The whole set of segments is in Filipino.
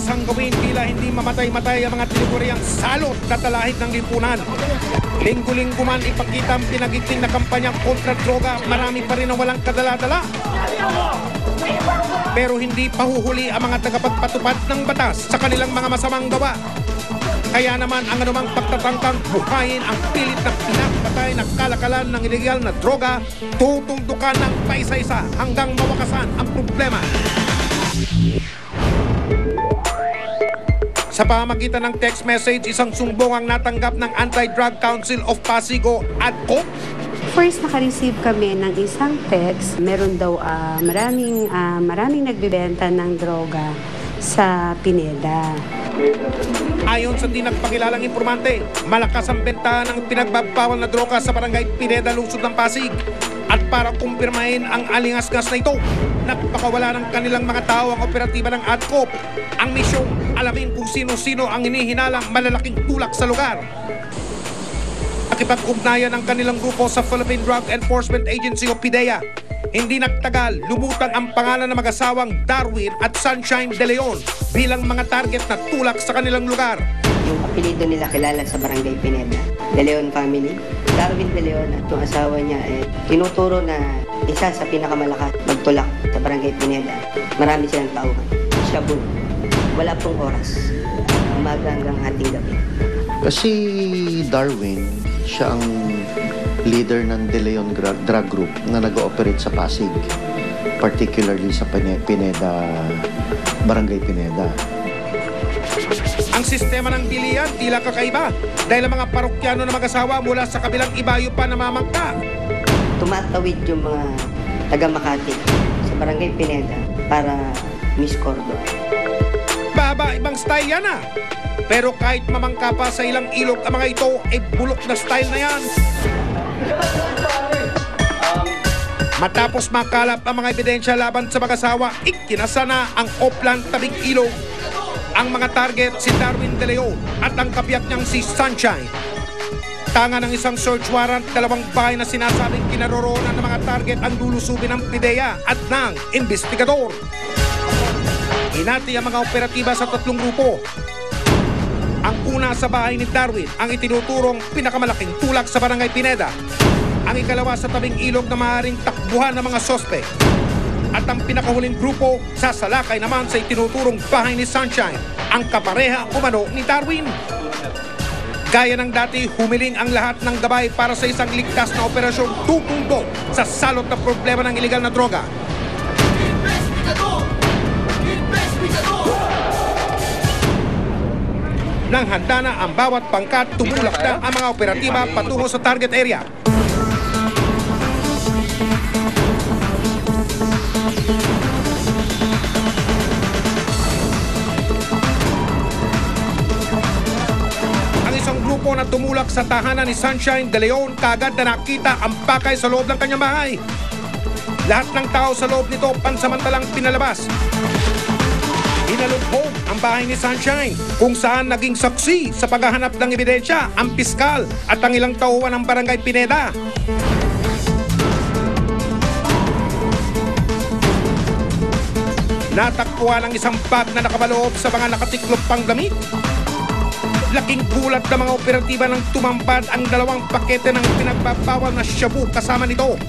Inaasang gawin tila hindi mamatay-matay ang mga tinuguriang salot na talahid ng lipunan. Linggo-linggo man ipakita ang pinagiting na kampanyang kontra droga, marami pa rin ang walang kadala-dala. Pero hindi pahuhuli ang mga tagapagpatupad ng batas sa kanilang mga masamang gawa. Kaya naman ang anumang pagtatangkang buhayin ang pilit na pinapatay na kalakalan ng ilegal na droga, tutundukan ng paisa-isa hanggang mawakasan ang problema. Sa pamagitan ng text message, isang sumbong ang natanggap ng Anti-Drug Council of Pasig o ADCO. First, naka-receive kami ng isang text. Meron daw maraming nagbibenta ng droga sa Pineda. Ayon sa di nagpakilalang informante, malakas ang bentahan ng pinagbabawal na droga sa barangay Pineda, lungsod ng Pasig. At para kumpirmahin ang alingas-ngas na ito, nagpakawala ng kanilang mga tao ang operatiba ng ADCO. Ang misyong alamin kung sino-sino ang hinihinalang malalaking tulak sa lugar. Nakipag-ugnayan ang kanilang grupo sa Philippine Drug Enforcement Agency o PIDEA. Hindi nagtagal, lumutang ang pangalan ng mag-asawang Darwin at Sunshine De Leon bilang mga target na tulak sa kanilang lugar. Yung apelido nila kilala sa Barangay Pineda, De Leon family. Darwin De Leon at yung asawa niya tinuturo na isa sa pinakamalakas magtulak sa Barangay Pineda. Marami silang tauhan. Shabu. Wala pong oras. Umaga hanggang hating gabi. Kasi Darwin, siya ang leader ng De Leon Drug Group na nag-ooperate sa Pasig, particularly sa Pineda, Barangay Pineda. Ang sistema ng bilihan tila kakaiba dahil ang mga parokyano na mag-asawa mula sa kabilang ibayo pa namamangka. Tumatawid yung mga taga Makati sa Barangay Pineda para Miss Cordo. Baba, ibang style yan ah. Pero kahit mamangka pa sa ilang ilog ang mga ito, bulok na style na yan. Matapos makalap ang mga ebidensya laban sa mag-asawa, ikinasa na ang Oplan tabing ilog. Ang mga target si Darwin De Leon at ang kabiyak niyang si Sunshine. Tanga ng isang search warrant, dalawang bahay na sinasabing kinaroroonan ng mga target ang lulusubin ng PIDEA at ng investigador. Hinati ang mga operatiba sa tatlong grupo. Ang una sa bahay ni Darwin ang itinuturong pinakamalaking tulak sa Barangay Pineda. Ang ikalawa sa tabing ilog na maaaring takbuhan ng mga sospek. At ang pinakahuling grupo sa salakay naman sa itinuturong bahay ni Sunshine, ang kapareha umano ni Darwin. Gaya ng dati, humiling ang lahat ng gabay para sa isang ligtas na operasyon tutundo sa salot na problema ng ilegal na droga. Nang handa na ang bawat pangkat, tumulak na ang mga operatiba patungo sa target area. Ang isang grupo na tumulak sa tahanan ni Sunshine De Leon kagad na nakita ang pakay sa loob ng kanyang bahay. Lahat ng tao sa loob nito pansamantalang pinalabas. Inalubhog ang bahay ni Sunshine kung saan naging saksi sa paghahanap ng ebidensya ang piskal at ang ilang tauhan ng Barangay Pineda. Natakpuan ang isang bag na nakabaloob sa mga nakatiklop pang damit. Laking gulat ng mga operatiba nang tumampad ang dalawang pakete ng pinagbabawal na shabu kasama nito.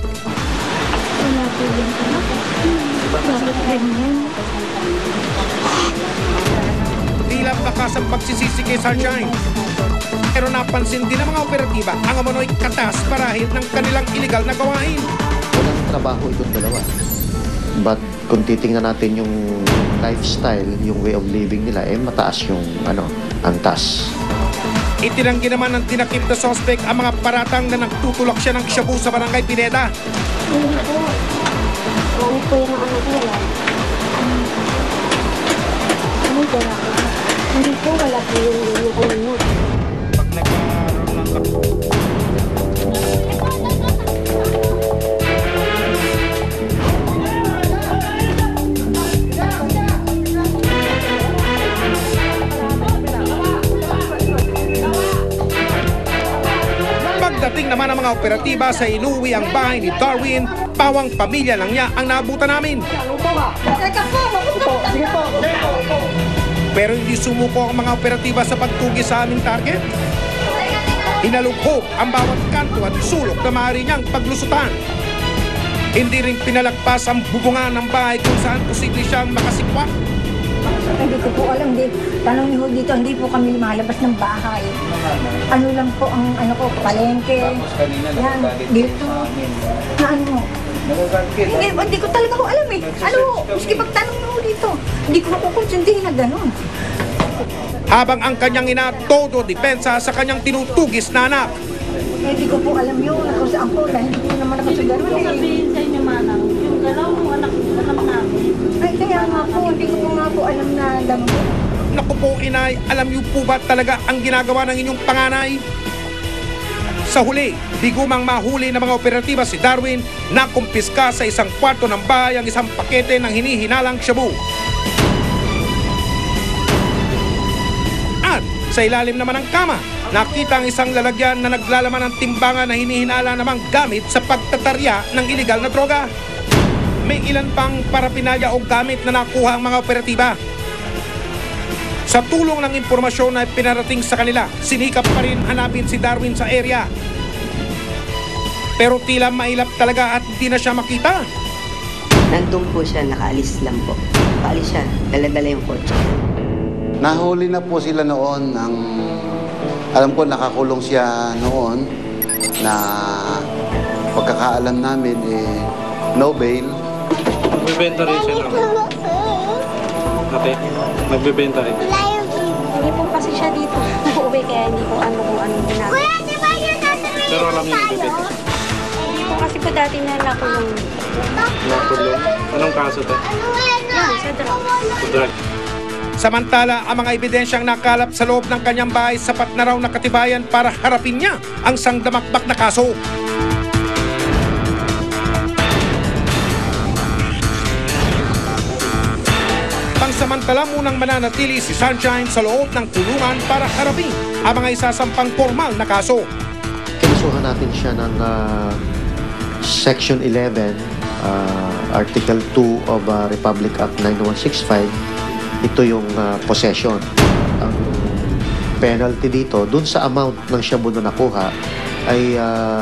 Tila bakas ang pagsisisi kay Sunshine. Pero napansin din ng mga operatiba ang umano'y katas parahil ng kanilang iligal na gawain. Walang trabaho itong dalawa. But kung titingnan natin yung lifestyle, yung way of living nila, mataas yung antas. Itinanggi naman ng tinakip na suspect ang mga paratang na nagtutulak siya ng shabu sa Barangay Pineda. Hindi po. Ano po yung ano nila? Ano po na? Hindi po, wala po yung ano. Pag nagkaroon ng pagdating naman ng mga operatiba sa inuwi ang bahay ni Darwin, pawang pamilya lang niya ang naabutan namin. Teka po, Pero hindi sumuko ang mga operatiba sa pagtugis sa aming target. Hinalughob ang bawat kanto at sulok na maaari niyang paglusutan. Hindi rin pinalagpas ang bubungan ng bahay kung saan posible siyang makasipwa. Hindi ko po alam. Tanong niyo dito, hindi po kami lumalabas ng bahay. Ano lang po ang palengke. Yan, dito. Na ano? Hindi ko talaga ko alam eh. Maski pagtanong niyo dito, hindi ko makukonsindihin na gano'n. Habang ang kanyang ina todo depensa sa kanyang tinutugis na anak. Hindi ko po alam yun kung saan po dahil hindi ko naman ako sa gano'n eh. Sabihin sa inyo, Manang, yung galaw ng anak namin. Ay, kaya nga po, hindi ko po nga po alam na gano'n. Naku po inay, alam niyo po ba talaga ang ginagawa ng inyong panganay? Sa huli, di gumang mahuli ng mga operatiba si Darwin na kumpiska sa isang kwarto ng bahay ang isang pakete ng hinihinalang shabu. At sa ilalim naman ng kama, nakita ang isang lalagyan na naglalaman ng timbangan na hinihinala namang gamit sa pagtatarya ng iligal na droga. May ilan pang parapinalya o gamit na nakuha ang mga operatiba. Sa tulong ng impormasyon na pinarating sa kanila, sinikap pa rin hanapin si Darwin sa area. Pero tila mailap talaga at hindi na siya makita. Nandun po siya, nakaalis lang po. Nakaalis siya, dala-dala yung kotse. Nahuli na po sila noon alam ko nakakulong siya noon na pagkakaalam namin no bail. Nagbebenta rin siya lang. Okay, nagbebenta rin. Hindi po kasi siya dito. Uuwi kaya hindi ko ano kung anong ginagawa. Pero alam niyo nagbebenta. Hindi po kasi po dati na nakulong. Nakulong. Anong kaso to? Yan, sa drug. Sa drug. Samantala, ang mga ebidensyang nakalap sa loob ng kanyang bahay sapat na raw na katibayan para harapin niya ang sangdamakbak na kaso. Pansamantala munang mananatili si Sunshine sa loob ng kulungan para harapin ang mga isasampang formal na kaso. Kinasuhan natin siya ng Section 11, Article 2 of Republic Act 9165. Ito yung possession. Ang penalty dito, dun sa amount ng shabu na nakuha, ay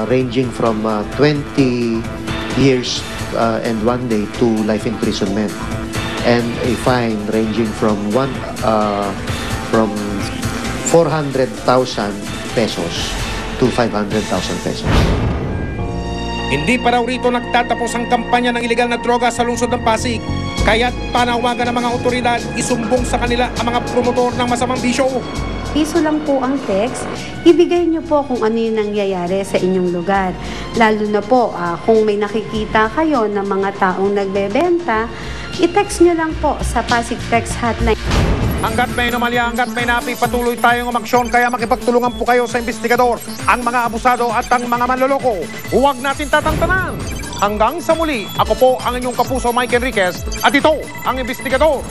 ranging from 20 years and 1 day to life imprisonment. And a fine ranging from 400,000 pesos to 500,000 pesos. Hindi pa raw rito nagtatapos ang kampanya ng iligal na droga sa lungsod ng Pasig. Kaya't panawagan ng mga otoridad isumbong sa kanila ang mga promotor ng masamang bisyo. Piso lang po ang text, ibigay niyo po kung ano yung nangyayari sa inyong lugar. Lalo na po kung may nakikita kayo ng mga taong nagbebenta, i-text niyo lang po sa Pasig Text Hotline. Hanggat may anomalya, hanggat may napi, patuloy tayong umaksyon kaya makipagtulungan po kayo sa investigador, ang mga abusado at ang mga manloloko. Huwag natin tatantanan. Hanggang sa muli, ako po ang inyong kapuso Mike Enriquez at ito ang investigador.